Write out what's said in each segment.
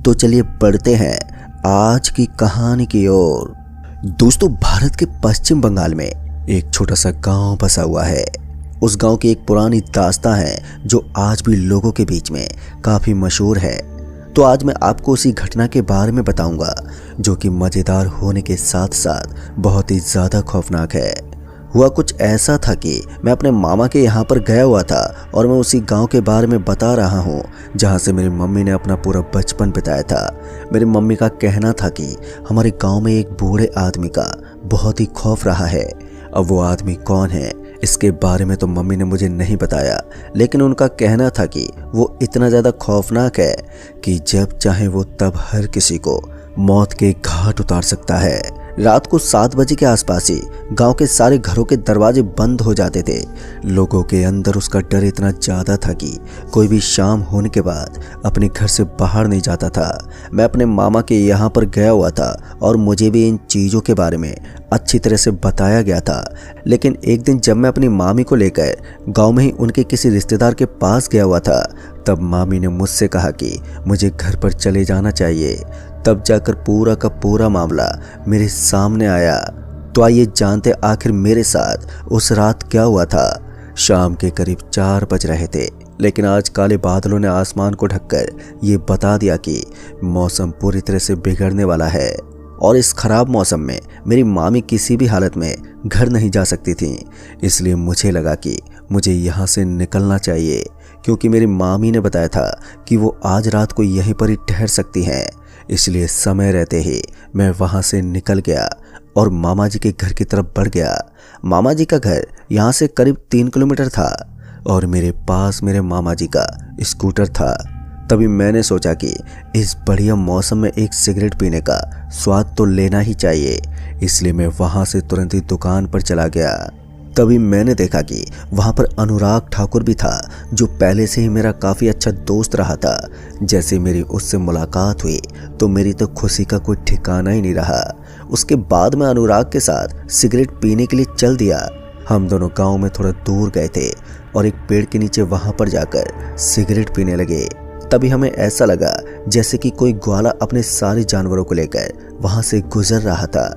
तो चलिए बढ़ते हैं आज की कहानी की ओर। दोस्तों, भारत के पश्चिम बंगाल में एक छोटा सा गांव बसा हुआ है। उस गांव की एक पुरानी दास्तां है जो आज भी लोगों के बीच में काफी मशहूर है। तो आज मैं आपको उसी घटना के बारे में बताऊंगा जो कि मजेदार होने के साथ साथ बहुत ही ज्यादा खौफनाक है। हुआ कुछ ऐसा था कि मैं अपने मामा के यहाँ पर गया हुआ था और मैं उसी गांव के बारे में बता रहा हूँ जहाँ से मेरी मम्मी ने अपना पूरा बचपन बिताया था। मेरी मम्मी का कहना था कि हमारे गांव में एक बूढ़े आदमी का बहुत ही खौफ रहा है। अब वो आदमी कौन है इसके बारे में तो मम्मी ने मुझे नहीं बताया, लेकिन उनका कहना था कि वो इतना ज़्यादा खौफनाक है कि जब चाहे वो तब हर किसी को मौत के घाट उतार सकता है। रात को 7 बजे के आसपास ही गांव के सारे घरों के दरवाजे बंद हो जाते थे। लोगों के अंदर उसका डर इतना ज़्यादा था कि कोई भी शाम होने के बाद अपने घर से बाहर नहीं जाता था। मैं अपने मामा के यहाँ पर गया हुआ था और मुझे भी इन चीज़ों के बारे में अच्छी तरह से बताया गया था। लेकिन एक दिन जब मैं अपनी मामी को लेकर गाँव में ही उनके किसी रिश्तेदार के पास गया हुआ था, तब मामी ने मुझसे कहा कि मुझे घर पर चले जाना चाहिए। तब जाकर पूरा का पूरा मामला मेरे सामने आया। तो आइए जानते आखिर मेरे साथ उस रात क्या हुआ था। शाम के करीब 4 बज रहे थे, लेकिन आज काले बादलों ने आसमान को ढककर ये बता दिया कि मौसम पूरी तरह से बिगड़ने वाला है। और इस खराब मौसम में मेरी मामी किसी भी हालत में घर नहीं जा सकती थी। इसलिए मुझे लगा कि मुझे यहाँ से निकलना चाहिए, क्योंकि मेरी मामी ने बताया था कि वो आज रात को यहीं पर ही ठहर सकती हैं। इसलिए समय रहते ही मैं वहाँ से निकल गया और मामा जी के घर की तरफ बढ़ गया। मामा जी का घर यहाँ से करीब 3 किलोमीटर था और मेरे पास मेरे मामा जी का स्कूटर था। तभी मैंने सोचा कि इस बढ़िया मौसम में एक सिगरेट पीने का स्वाद तो लेना ही चाहिए। इसलिए मैं वहाँ से तुरंत ही दुकान पर चला गया। तभी मैंने देखा कि वहाँ पर अनुराग ठाकुर भी था, जो पहले से ही मेरा काफ़ी अच्छा दोस्त रहा था। जैसे मेरी उससे मुलाकात हुई तो मेरी तो खुशी का कोई ठिकाना ही नहीं रहा। उसके बाद मैं अनुराग के साथ सिगरेट पीने के लिए चल दिया। हम दोनों गांव में थोड़ा दूर गए थे और एक पेड़ के नीचे वहाँ पर जाकर सिगरेट पीने लगे। तभी हमें ऐसा लगा जैसे कि कोई ग्वाला अपने सारे जानवरों को लेकर वहाँ से गुजर रहा था।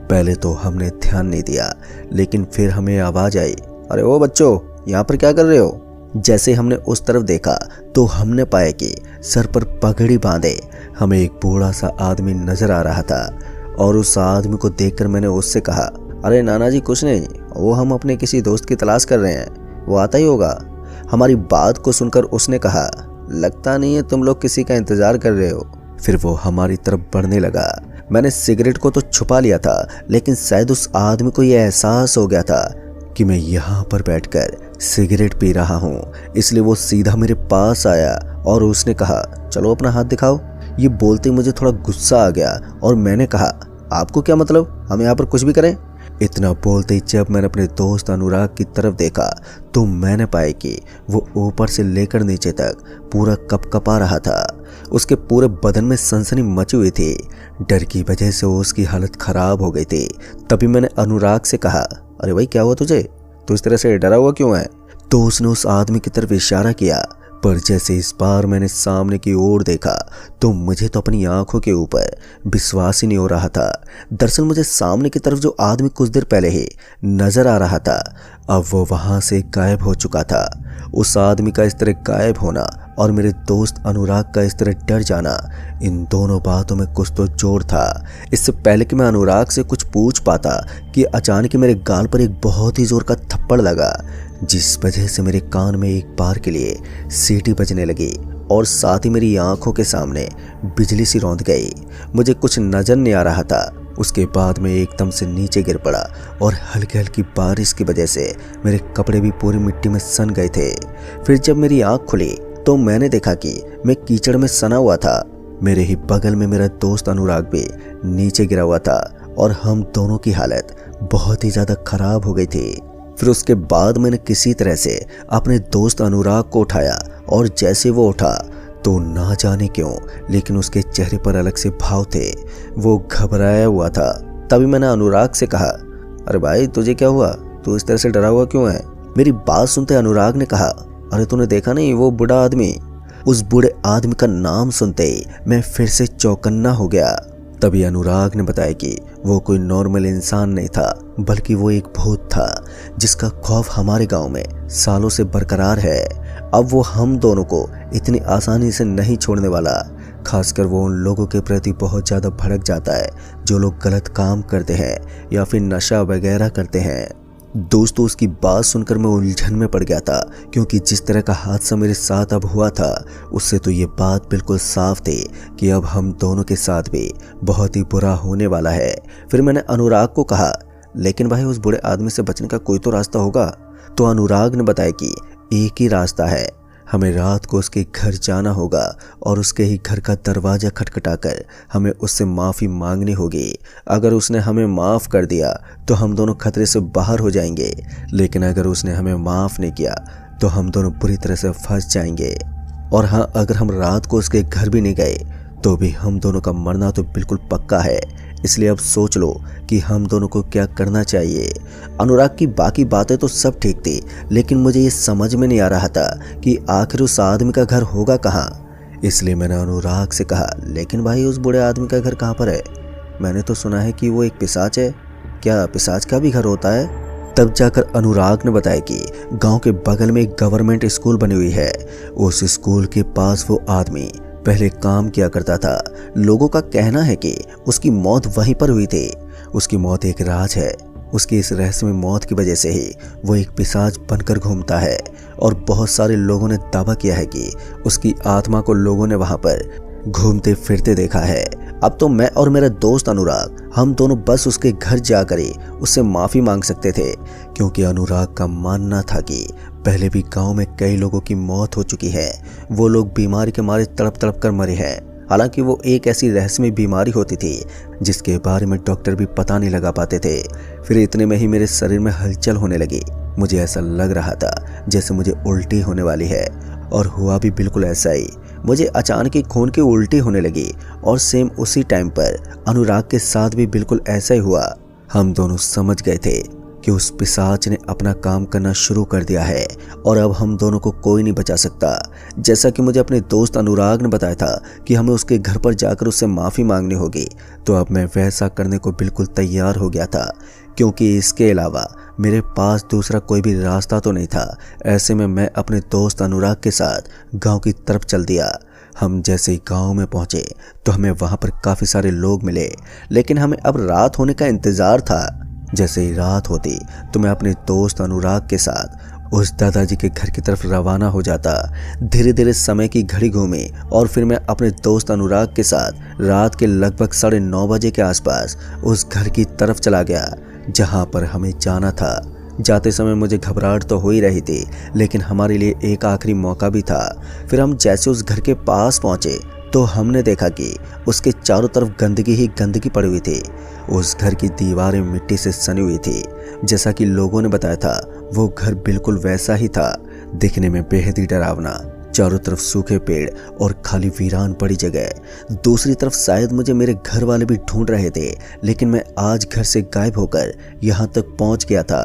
पहले तो हमने ध्यान नहीं दिया, लेकिन फिर हमें आवाज़ आई, अरे ओ बच्चों, यहाँ पर क्या कर रहे हो। जैसे हमने उस तरफ देखा तो हमने पाया कि सर पर पगड़ी बांधे हमें एक बूढ़ा सा आदमी नजर आ रहा था। और उस आदमी को देखकर मैंने उससे कहा, अरे नाना जी कुछ नहीं, वो हम अपने किसी दोस्त की तलाश कर रहे हैं, वो आता ही होगा। हमारी बात को सुनकर उसने कहा, लगता नहीं है तुम लोग किसी का इंतजार कर रहे हो। फिर वो हमारी तरफ बढ़ने लगा। मैंने सिगरेट को तो छुपा लिया था, लेकिन शायद उस आदमी को यह एहसास हो गया था कि मैं यहाँ पर बैठकर सिगरेट पी रहा हूँ। इसलिए वो सीधा मेरे पास आया और उसने कहा, चलो अपना हाथ दिखाओ। ये बोलते मुझे थोड़ा गुस्सा आ गया और मैंने कहा, आपको क्या मतलब, हम यहाँ पर कुछ भी करें। इतना बोलते ही जब मैंने अपने दोस्त अनुराग की तरफ देखा तो मैंने पाया कि वो ऊपर से लेकर नीचे तक पूरा कपकपा रहा था। उसके पूरे बदन में सनसनी मची हुई थी। डर की वजह से उसकी हालत खराब हो गई थी। तभी मैंने अनुराग से कहा, अरे भाई क्या हुआ तुझे, तू इस तरह से डरा हुआ क्यों है। तो उसने उस आदमी की तरफ इशारा किया, पर जैसे इस बार मैंने सामने की ओर देखा तो मुझे तो अपनी आंखों के ऊपर विश्वास ही नहीं हो रहा था। दरअसल मुझे सामने की तरफ जो आदमी कुछ देर पहले ही नजर आ रहा था, अब वो वहां से गायब हो चुका था। उस आदमी का इस तरह गायब होना और मेरे दोस्त अनुराग का इस तरह डर जाना, इन दोनों बातों में कुछ तो जोड़ था। इससे पहले कि मैं अनुराग से कुछ पूछ पाता कि अचानक मेरे गाल पर एक बहुत ही जोर का थप्पड़ लगा, जिस वजह से मेरे कान में एक बार के लिए सीटी बजने लगी और साथ ही मेरी आंखों के सामने बिजली सी रौंद गई। मुझे कुछ नजर नहीं आ रहा था। उसके बाद मैं एकदम से नीचे गिर पड़ा और हल्की हल्की बारिश की वजह से मेरे कपड़े भी पूरी मिट्टी में सन गए थे। फिर जब मेरी आंख खुली तो मैंने देखा कि मैं कीचड़ में सना हुआ था। मेरे ही बगल में मेरा दोस्त अनुराग भी नीचे गिरा हुआ था और हम दोनों की हालत बहुत ही ज़्यादा खराब हो गई थी। फिर उसके बाद मैंने किसी तरह से अपने दोस्त अनुराग को उठाया और जैसे वो उठा तो ना जाने क्यों लेकिन उसके चेहरे पर अलग से भाव थे। वो घबराया हुआ था। तभी मैंने अनुराग से कहा, अरे भाई तुझे क्या हुआ, तू इस तरह से डरा हुआ क्यों है। मेरी बात सुनते अनुराग ने कहा, अरे तूने देखा नहीं वो बूढ़ा आदमी। उस बूढ़े आदमी का नाम सुनते ही मैं फिर से चौकन्ना हो गया। तभी अनुराग ने बताया कि वो कोई नॉर्मल इंसान नहीं था, बल्कि वो एक भूत था जिसका खौफ हमारे गांव में सालों से बरकरार है। अब वो हम दोनों को इतनी आसानी से नहीं छोड़ने वाला। खासकर वो उन लोगों के प्रति बहुत ज़्यादा भड़क जाता है जो लोग गलत काम करते हैं या फिर नशा वगैरह करते हैं। दोस्तों, उसकी बात सुनकर मैं उलझन में पड़ गया था, क्योंकि जिस तरह का हादसा मेरे साथ अब हुआ था उससे तो ये बात बिल्कुल साफ थी कि अब हम दोनों के साथ भी बहुत ही बुरा होने वाला है। फिर मैंने अनुराग को कहा, लेकिन भाई उस बूढ़े आदमी से बचने का कोई तो रास्ता होगा। तो अनुराग ने बताया कि एक ही रास्ता है, हमें रात को उसके घर जाना होगा और उसके ही घर का दरवाज़ा खटखटाकर हमें उससे माफ़ी मांगनी होगी। अगर उसने हमें माफ़ कर दिया तो हम दोनों खतरे से बाहर हो जाएंगे, लेकिन अगर उसने हमें माफ़ नहीं किया तो हम दोनों बुरी तरह से फंस जाएंगे। और हाँ, अगर हम रात को उसके घर भी नहीं गए तो भी हम दोनों का मरना तो बिल्कुल पक्का है। इसलिए अब सोच लो कि हम दोनों को क्या करना चाहिए। अनुराग की बाकी बातें तो सब ठीक थी, लेकिन मुझे ये समझ में नहीं आ रहा था कि आखिर उस आदमी का घर होगा कहाँ। इसलिए मैंने अनुराग से कहा, लेकिन भाई उस बूढ़े आदमी का घर कहाँ पर है? मैंने तो सुना है कि वो एक पिशाच है। क्या पिशाच का भी घर होता है? तब जाकर अनुराग ने बताया कि गांव के बगल में एक गवर्नमेंट स्कूल बनी हुई है। उस स्कूल के पास वो आदमी पहले काम किया करता था। लोगों का कहना है कि उसकी मौत वहीं पर हुई थी। उसकी मौत एक राज है। उसकी इस रहस्यमय मौत की वजह से ही वो एक पिशाच बनकर घूमता है और बहुत सारे लोगों ने दावा किया है कि उसकी आत्मा को लोगों ने वहां पर घूमते फिरते देखा है। अब तो मैं और मेरा दोस्त अनुराग, हम दोनों बस उसके घर जाकर ही उससे माफ़ी मांग सकते थे, क्योंकि अनुराग का मानना था कि पहले भी गांव में कई लोगों की मौत हो चुकी है। वो लोग बीमारी के मारे तड़प तड़प कर मरे हैं। हालांकि वो एक ऐसी रहस्यमय बीमारी होती थी जिसके बारे में डॉक्टर भी पता नहीं लगा पाते थे। फिर इतने में ही मेरे शरीर में हलचल होने लगी। मुझे ऐसा लग रहा था जैसे मुझे उल्टी होने वाली है, और हुआ भी बिल्कुल ऐसा ही। मुझे अचानक ही खून की उल्टी होने लगी और सेम उसी टाइम पर अनुराग के साथ भी बिल्कुल ऐसा ही हुआ। हम दोनों समझ गए थे कि उस पिशाच ने अपना काम करना शुरू कर दिया है और अब हम दोनों को कोई नहीं बचा सकता। जैसा कि मुझे अपने दोस्त अनुराग ने बताया था कि हमें उसके घर पर जाकर उससे माफ़ी मांगनी होगी, तो अब मैं वैसा करने को बिल्कुल तैयार हो गया था, क्योंकि इसके अलावा मेरे पास दूसरा कोई भी रास्ता तो नहीं था। ऐसे में मैं अपने दोस्त अनुराग के साथ गांव की तरफ चल दिया। हम जैसे ही गांव में पहुंचे तो हमें वहां पर काफ़ी सारे लोग मिले, लेकिन हमें अब रात होने का इंतज़ार था। जैसे ही रात होती तो मैं अपने दोस्त अनुराग के साथ उस दादाजी के घर की तरफ रवाना हो जाता। धीरे धीरे समय की घड़ी घूमी और फिर मैं अपने दोस्त अनुराग के साथ रात के लगभग 9:30 बजे के आसपास उस घर की तरफ चला गया जहां पर हमें जाना था। जाते समय मुझे घबराहट तो हो ही रही थी, लेकिन हमारे लिए एक आखिरी मौका भी था। फिर हम जैसे उस घर के पास पहुंचे तो हमने देखा कि उसके चारों तरफ गंदगी ही गंदगी पड़ी हुई थी। उस घर की दीवारें मिट्टी से सनी हुई थी। जैसा कि लोगों ने बताया था, वो घर बिल्कुल वैसा ही था, दिखने में बेहद ही डरावना। चारों तरफ सूखे पेड़ और खाली वीरान पड़ी जगह। दूसरी तरफ शायद मुझे मेरे घर वाले भी ढूंढ रहे थे, लेकिन मैं आज घर से गायब होकर यहाँ तक पहुँच गया था।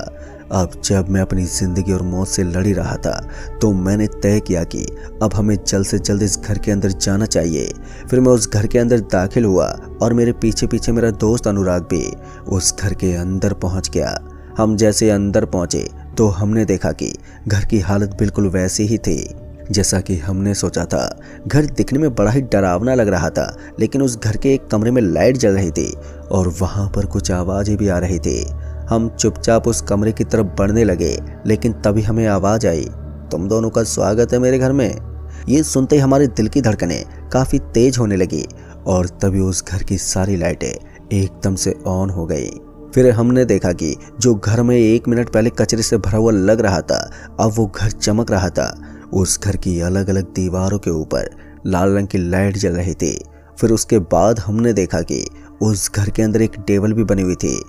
अब जब मैं अपनी ज़िंदगी और मौत से लड़ ही रहा था तो मैंने तय किया कि अब हमें जल्द से जल्द इस घर के अंदर जाना चाहिए। फिर मैं उस घर के अंदर दाखिल हुआ और मेरे पीछे पीछे मेरा दोस्त अनुराग भी उस घर के अंदर पहुंच गया। हम जैसे अंदर पहुंचे तो हमने देखा कि घर की हालत बिल्कुल वैसी ही थी जैसा कि हमने सोचा था। घर दिखने में बड़ा ही डरावना लग रहा था, लेकिन उस घर के एक कमरे में लाइट जल रही थी और वहाँ पर कुछ आवाज़ें भी आ रही थी। हम चुपचाप उस कमरे की तरफ बढ़ने लगे, लेकिन तभी हमें आवाज़ आई, तुम दोनों का स्वागत है मेरे घर में। ये सुनते ही हमारे दिल की धड़कनें काफ़ी तेज होने लगी और तभी उस घर की सारी लाइटें एकदम से ऑन हो गई। फिर हमने देखा कि जो घर में 1 मिनट पहले कचरे से भरा हुआ लग रहा था, अब वो घर चमक रहा था। उस घर की अलग अलग दीवारों के ऊपर लाल रंग की लाइट जल रही थी। फिर उसके बाद हमने देखा कि उस घर के अंदर एक टेबल भी बनी हुई थी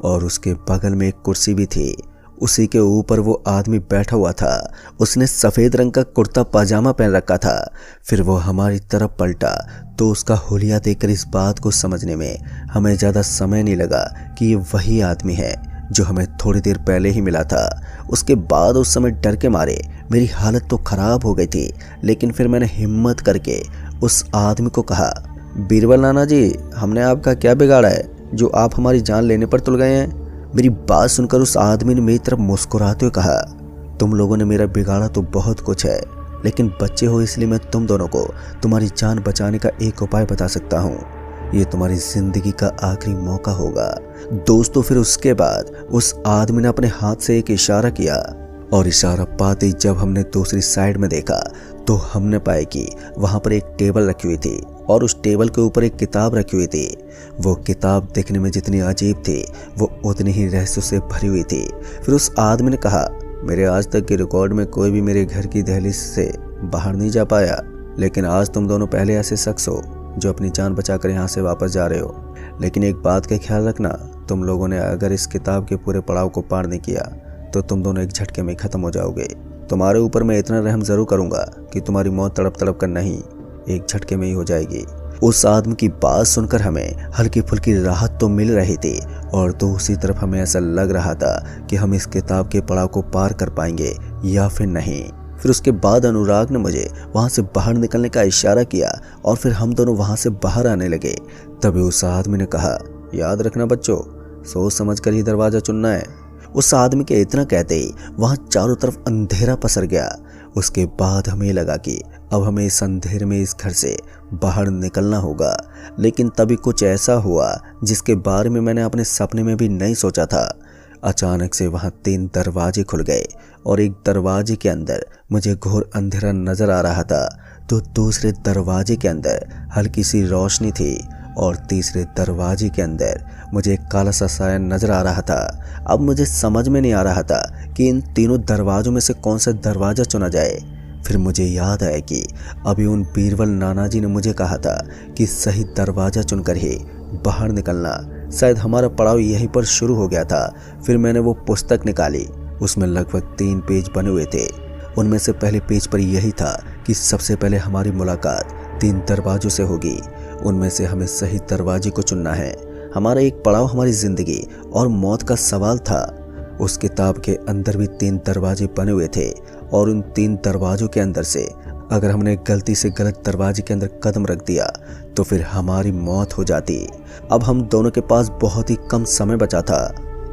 और उसके बगल में एक कुर्सी भी थी। उसी के ऊपर वो आदमी बैठा हुआ था। उसने सफ़ेद रंग का कुर्ता पाजामा पहन रखा था। फिर वो हमारी तरफ पलटा तो उसका हुलिया देखकर इस बात को समझने में हमें ज़्यादा समय नहीं लगा कि ये वही आदमी है जो हमें थोड़ी देर पहले ही मिला था। उसके बाद उस समय डर के मारे मेरी हालत तो खराब हो गई थी, लेकिन फिर मैंने हिम्मत करके उस आदमी को कहा, बीरबल नाना जी, हमने आपका क्या बिगाड़ा है जो आप हमारी जान लेने पर तुल गए हैं। मेरी बात सुनकर उस आदमी ने मेरी तरफ मुस्कुराते हुए कहा, तुम लोगों ने मेरा बिगाड़ा तो बहुत कुछ है, लेकिन बच्चे हो इसलिए मैं तुम दोनों को तुम्हारी जान बचाने का एक उपाय बता सकता हूँ। ये तुम्हारी जिंदगी का आखिरी मौका होगा। दोस्तों, फिर उसके बाद उस आदमी ने अपने हाथ से एक इशारा किया और इशारा पाते ही जब हमने दूसरी साइड में देखा तो हमने पाया कि वहां पर एक टेबल रखी हुई थी और उस टेबल के ऊपर एक किताब रखी हुई थी। वो किताब देखने में जितनी अजीब थी वो उतनी ही रहस्यों से भरी हुई थी। फिर उस आदमी ने कहा, मेरे आज तक के रिकॉर्ड में कोई भी मेरे घर की दहलीज से बाहर नहीं जा पाया, लेकिन आज तुम दोनों पहले ऐसे शख्स हो जो अपनी जान बचाकर यहाँ से वापस जा रहे हो। लेकिन एक बात का ख्याल रखना, तुम लोगों ने अगर इस किताब के पूरे पड़ाव को पार नहीं किया तो तुम दोनों एक झटके में खत्म हो जाओगे। तुम्हारे ऊपर मैं इतना रहम जरूर करूंगा कि तुम्हारी मौत तड़प तड़प कर नहीं, एक झटके में ही हो जाएगी। उस आदमी की बात सुनकर हमें हल्की फुल्की राहत तो मिल रही थी और दूसरी तरफ हमें ऐसा लग रहा था कि हम इस किताब के पड़ाव को पार कर पाएंगे या फिर नहीं। फिर उसके बाद अनुराग ने मुझे वहां से बाहर निकलने का इशारा किया और फिर हम दोनों वहां से बाहर आने लगे। तभी उस आदमी ने कहा, याद रखना बच्चों, सोच समझ कर ही दरवाजा चुनना है। उस आदमी के इतना कहते ही वहां चारों तरफ अंधेरा पसर गया। उसके बाद हमें लगा कि अब हमें इस अंधेरे में इस घर से बाहर निकलना होगा। लेकिन तभी कुछ ऐसा हुआ जिसके बारे में मैंने अपने सपने में भी नहीं सोचा था। अचानक से वहां 3 दरवाजे खुल गए और एक दरवाजे के अंदर मुझे घोर अंधेरा नजर आ रहा था, तो दूसरे दरवाजे के अंदर हल्की सी रोशनी थी और तीसरे दरवाजे के अंदर मुझे एक काला सा साया नजर आ रहा था। अब मुझे समझ में नहीं आ रहा था कि इन तीनों दरवाजों में से कौन सा दरवाजा चुना जाए। फिर मुझे याद आया कि अभी उन बीरबल नाना जी ने मुझे कहा था कि सही दरवाजा चुनकर ही बाहर निकलना। शायद हमारा पड़ाव यहीं पर शुरू हो गया था। फिर मैंने वो पुस्तक निकाली, उसमें लगभग 3 पेज बने हुए थे। उनमें से पहले पेज पर यही था कि सबसे पहले हमारी मुलाकात 3 दरवाजों से होगी, उनमें से हमें सही दरवाजे को चुनना है। हमारा एक पड़ाव हमारी जिंदगी और मौत का सवाल था। उस किताब के अंदर भी 3 दरवाजे बने हुए थे और उन 3 दरवाजों के अंदर से अगर हमने गलती से गलत दरवाजे के अंदर कदम रख दिया तो फिर हमारी मौत हो जाती। अब हम दोनों के पास बहुत ही कम समय बचा था,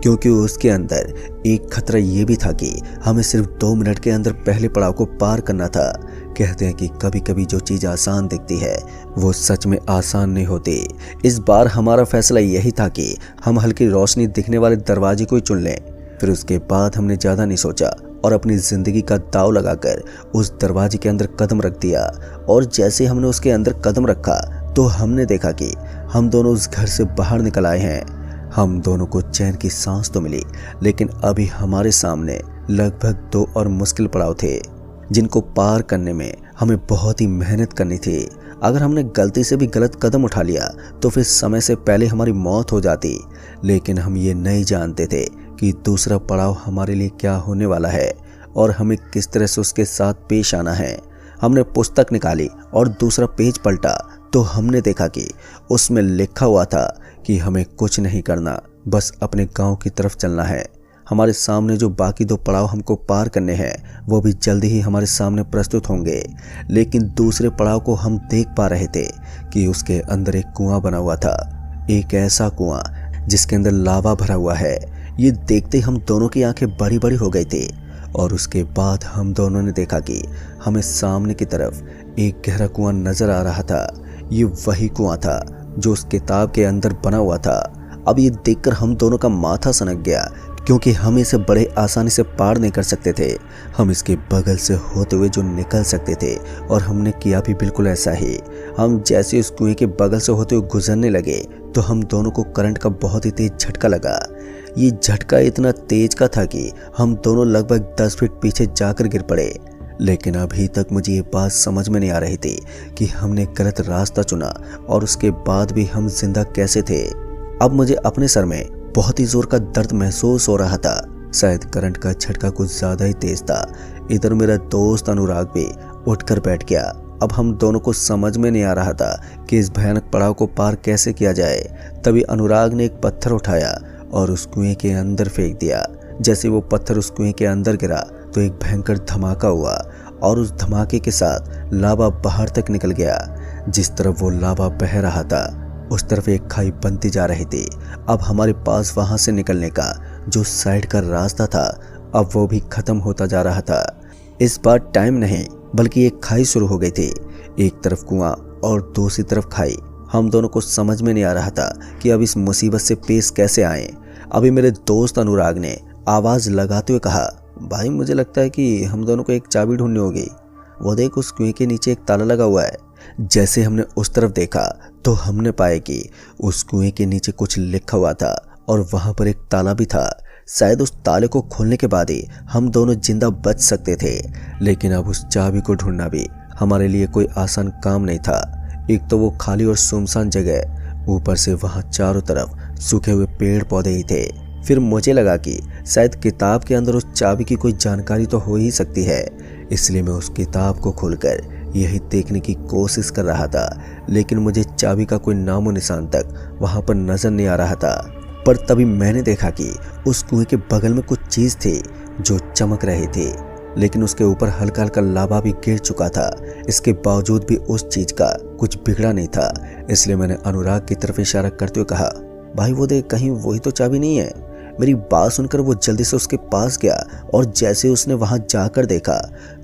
क्योंकि उसके अंदर एक खतरा ये भी था कि हमें सिर्फ 2 मिनट के अंदर पहले पड़ाव को पार करना था। कहते हैं कि कभी कभी जो चीज़ आसान दिखती है वो सच में आसान नहीं होती। इस बार हमारा फैसला यही था कि हम हल्की रोशनी दिखने वाले दरवाजे को ही चुन लें। फिर उसके बाद हमने ज़्यादा नहीं सोचा और अपनी ज़िंदगी का दाव लगाकर उस दरवाजे के अंदर कदम रख दिया। और जैसे हमने उसके अंदर कदम रखा तो हमने देखा कि हम दोनों उस घर से बाहर निकल आए हैं। हम दोनों को चैन की सांस तो मिली, लेकिन अभी हमारे सामने लगभग 2 और मुश्किल पड़ाव थे जिनको पार करने में हमें बहुत ही मेहनत करनी थी। अगर हमने गलती से भी गलत कदम उठा लिया तो फिर समय से पहले हमारी मौत हो जाती। लेकिन हम ये नहीं जानते थे कि दूसरा पड़ाव हमारे लिए क्या होने वाला है और हमें किस तरह से उसके साथ पेश आना है। हमने पुस्तक निकाली और दूसरा पेज पलटा तो हमने देखा कि उसमें लिखा हुआ था कि हमें कुछ नहीं करना, बस अपने गांव की तरफ चलना है। हमारे सामने जो बाकी 2 पड़ाव हमको पार करने हैं वो भी जल्दी ही हमारे सामने प्रस्तुत होंगे। लेकिन दूसरे पड़ाव को हम देख पा रहे थे कि उसके अंदर एक कुआं बना हुआ था, एक ऐसा कुआं जिसके अंदर लावा भरा हुआ है। ये देखते हम दोनों की आंखें बड़ी बड़ी हो गई थी और उसके बाद हम दोनों ने देखा कि हमें सामने की तरफ एक गहरा कुआं नजर आ रहा था। ये वही कुआं था जो उस किताब के अंदर बना हुआ था। अब ये देखकर हम दोनों का माथा सनक गया, क्योंकि हम इसे बड़े आसानी से पार नहीं कर सकते थे। हम इसके बगल से होते हुए जो निकल सकते थे और हमने किया भी बिल्कुल ऐसा ही। हम जैसे उस कुएं के बगल से होते हुए गुजरने लगे तो हम दोनों को करंट का बहुत ही तेज झटका लगा। ये झटका इतना तेज का था कि हम दोनों लगभग 10 फीट पीछे जाकर गिर पड़े। लेकिन अभी तक मुझे ये बात समझ में नहीं आ रही थी कि हमने गलत रास्ता चुना और उसके बाद भी हम जिंदा कैसे थे। अब मुझे अपने सर में बहुत ही जोर का दर्द महसूस हो रहा था। शायद करंट का झटका कुछ ज्यादा ही तेज था। इधर मेरा दोस्त अनुराग भी उठकर बैठ गया। अब हम दोनों को समझ में नहीं आ रहा था कि इस भयानक पड़ाव को पार कैसे किया जाए। तभी अनुराग ने एक पत्थर उठाया और उस कुएं के अंदर फेंक दिया। जैसे वो पत्थर उस कुएं के अंदर गिरा तो एक भयंकर धमाका हुआ और उस धमाके के साथ लावा बाहर तक निकल गया। जिस तरफ वो लावा बह रहा था उस तरफ एक खाई बनती जा रही थी। अब हमारे पास वहां से निकलने का जो साइड का रास्ता था अब वो भी खत्म होता जा रहा था। इस बार टाइम नहीं बल्कि एक खाई शुरू हो गई थी। एक तरफ कुआं और दूसरी तरफ खाई। हम दोनों को समझ में नहीं आ रहा था कि अब इस मुसीबत से पेश कैसे आए। अभी मेरे दोस्त अनुराग ने आवाज लगाते हुए कहा, भाई मुझे लगता है कि हम दोनों को एक चाबी ढूंढनी होगी। वो देख, उस कुएं के नीचे एक ताला लगा हुआ है। जैसे हमने उस तरफ देखा तो हमने पाया कि उस कुएं के नीचे कुछ लिखा हुआ था और वहां पर एक ताला भी था। शायद उस ताले को खोलने के बाद ही हम दोनों जिंदा बच सकते थे। लेकिन अब उस चाबी को ढूंढना भी हमारे लिए कोई आसान काम नहीं था। एक तो वो खाली और सुनसान जगह, ऊपर से वहां चारों तरफ सूखे हुए पेड़ पौधे ही थे। फिर मुझे लगा कि शायद किताब के अंदर उस चाबी की कोई जानकारी तो हो ही सकती है, इसलिए मैं उस किताब को खोलकर यही देखने की कोशिश कर रहा था। लेकिन मुझे चाबी का कोई नामो निशान तक वहां पर नजर नहीं आ रहा था। पर तभी मैंने देखा कि उस कुएं के बगल में कुछ चीज थी जो चमक रही थी, लेकिन उसके ऊपर हल्का हल्का लावा भी गिर चुका था। इसके बावजूद भी उस चीज का कुछ बिगड़ा नहीं था। इसलिए मैंने अनुराग की तरफ इशारा करते हुए कहा, भाई वो देख, कहीं वही तो चाबी नहीं है। मेरी बात सुनकर वो जल्दी से उसके पास गया और जैसे उसने वहां जाकर देखा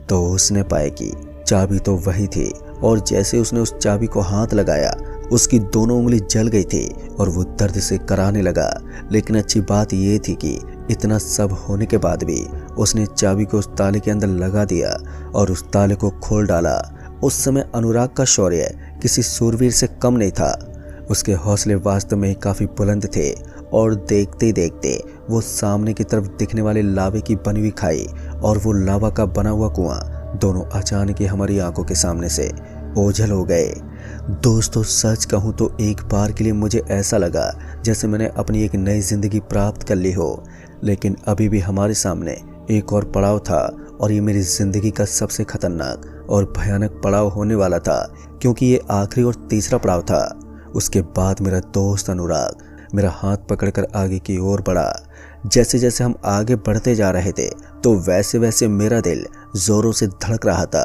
तो उसने पाया कि चाबी तो वही थी। और जैसे उसने उस चाबी को हाथ लगाया उसकी दोनों उंगली जल गई थी और वो दर्द से कराहने लगा। लेकिन अच्छी बात ये थी कि इतना सब होने के बाद भी उसने चाबी को उस ताले के अंदर लगा दिया और उस ताले को खोल डाला। उस समय अनुराग का शौर्य किसी शूरवीर से कम नहीं था। उसके हौसले वास्तव में काफी बुलंद थे और देखते ही देखते वो सामने की तरफ दिखने वाले लावे की बनी हुई खाई और वो लावा का बना हुआ कुआं दोनों अचानक ही हमारी आंखों के सामने से ओझल हो गए। दोस्तों, सच कहूँ तो एक बार के लिए मुझे ऐसा लगा जैसे मैंने अपनी एक नई जिंदगी प्राप्त कर ली हो। लेकिन अभी भी हमारे सामने एक और पड़ाव था और ये मेरी जिंदगी का सबसे खतरनाक और भयानक पड़ाव होने वाला था, क्योंकि ये आखिरी और तीसरा पड़ाव था। उसके बाद मेरा दोस्त अनुराग मेरा हाथ पकड़कर आगे की ओर बढ़ा। जैसे जैसे हम आगे बढ़ते जा रहे थे तो वैसे वैसे मेरा दिल जोरों से धड़क रहा था।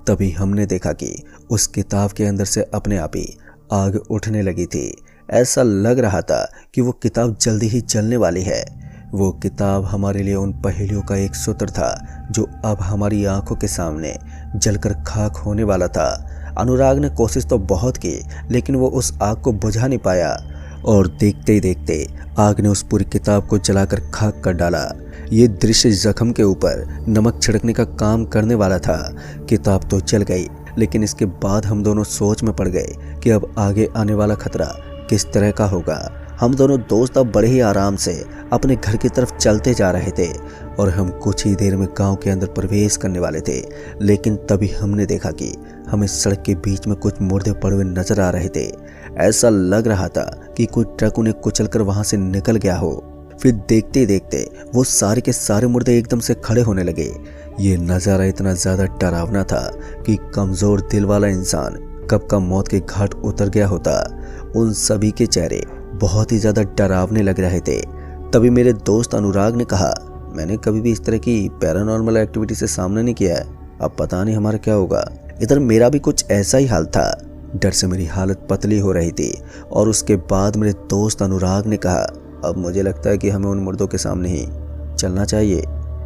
तभी हमने देखा कि उस किताब के अंदर से अपने आप ही आग उठने लगी थी। ऐसा लग रहा था कि वो किताब जल्दी ही जलने वाली है। वो किताब हमारे लिए उन पहेलियों का एक सूत्र था जो अब हमारी आंखों के सामने जलकर खाक होने वाला था। अनुराग ने कोशिश तो बहुत की, लेकिन वो उस आग को बुझा नहीं पाया और देखते ही देखते आग ने उस पूरी किताब को जलाकर खाक कर डाला। ये दृश्य जख्म के ऊपर नमक छिड़कने का काम करने वाला था। किताब तो जल गई, लेकिन इसके बाद हम दोनों सोच में पड़ गए कि अब आगे आने वाला खतरा किस तरह का होगा। हम दोनों दोस्त अब बड़े ही आराम से अपने घर की तरफ चलते जा रहे थे और हम कुछ ही देर में गांव के अंदर प्रवेश करने वाले थे। लेकिन तभी हमने देखा कि हमें सड़क के बीच में कुछ मुर्दे पड़े हुए नजर आ रहे थे। ऐसा लग रहा था कि कोई ट्रक उन्हें कुचलकर वहां से निकल गया हो। फिर देखते ही देखते वो सारे के सारे मुर्दे एकदम से खड़े होने लगे। ये नज़ारा इतना ज़्यादा डरावना था कि कमज़ोर दिल वाला इंसान कब का मौत के घाट उतर गया होता। उन सभी के चेहरे बहुत ही ज़्यादा डरावने लग रहे थे। तभी मेरे दोस्त अनुराग ने कहा, मैंने कभी भी इस तरह की पैरानॉर्मल एक्टिविटी से सामना नहीं किया है, अब पता नहीं हमारा क्या होगा। इधर मेरा भी कुछ ऐसा ही हाल था। डर से मेरी हालत पतली हो रही थी। और उसके बाद मेरे दोस्त अनुराग ने कहा, अब मुझे लगता है कि हमें उन मुर्दों के सामने ही चलना चाहिए,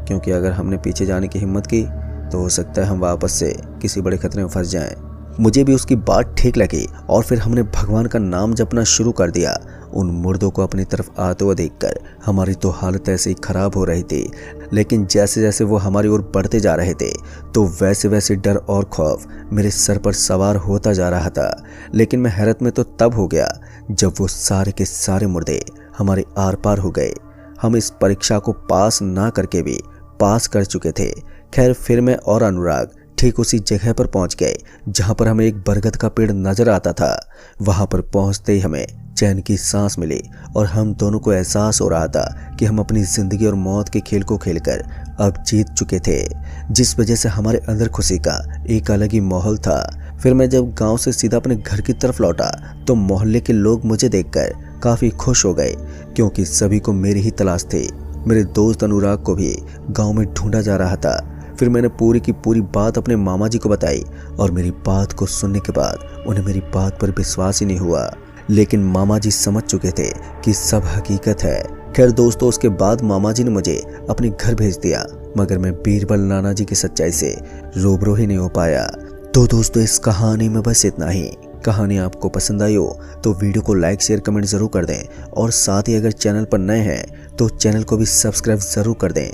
क्योंकि अगर हमने पीछे जाने की हिम्मत की तो हो सकता है हम वापस से किसी बड़े खतरे में फंस जाएं। मुझे भी उसकी बात ठीक लगी और फिर हमने भगवान का नाम जपना शुरू कर दिया। उन मुर्दों को अपनी तरफ आते हुए देखकर हमारी तो हालत ऐसे ही खराब हो रही थी। लेकिन जैसे जैसे वो हमारी ओर बढ़ते जा रहे थे तो वैसे वैसे डर और खौफ मेरे सर पर सवार होता जा रहा था। लेकिन मैं हैरत में तो तब हो गया जब वो सारे के सारे मुर्दे हमारे आर पार हो गए। हम इस परीक्षा को पास ना करके भी पास कर चुके थे। खैर, फिर मैं और अनुराग ठीक उसी जगह पर पहुंच गए जहां पर हमें एक बरगद का पेड़ नजर आता था। वहां पर पहुंचते ही हमें चैन की सांस मिली और हम दोनों को एहसास हो रहा था कि हम अपनी जिंदगी और मौत के खेल को खेलकर अब जीत चुके थे, जिस वजह से हमारे अंदर खुशी का एक अलग ही माहौल था। फिर मैं जब गांव से सीधा अपने घर की तरफ लौटा तो मोहल्ले के लोग मुझे देखकर काफी खुश हो गए, क्योंकि सभी को मेरी ही तलाश थी मेरे दोस्त अनुराग को भी गांव में ढूंढा जा रहा था। फिर मैंने पूरी की पूरी बात अपने मामा जी को बताई और मेरी बात को सुनने के बाद उन्हें मेरी बात पर विश्वास ही नहीं हुआ। लेकिन मामा जी समझ चुके थे कि सब हकीकत है। खैर दोस्तों, उसके बाद मामा जी ने मुझे अपने घर भेज दिया, मगर मैं बीरबल नाना जी की सच्चाई से रूबरू ही नहीं हो पाया। तो दोस्तों, इस कहानी में बस इतना ही। कहानी आपको पसंद आई हो तो वीडियो को लाइक शेयर कमेंट जरूर कर दें और साथ ही अगर चैनल पर नए हैं तो चैनल को भी सब्सक्राइब जरूर कर दें।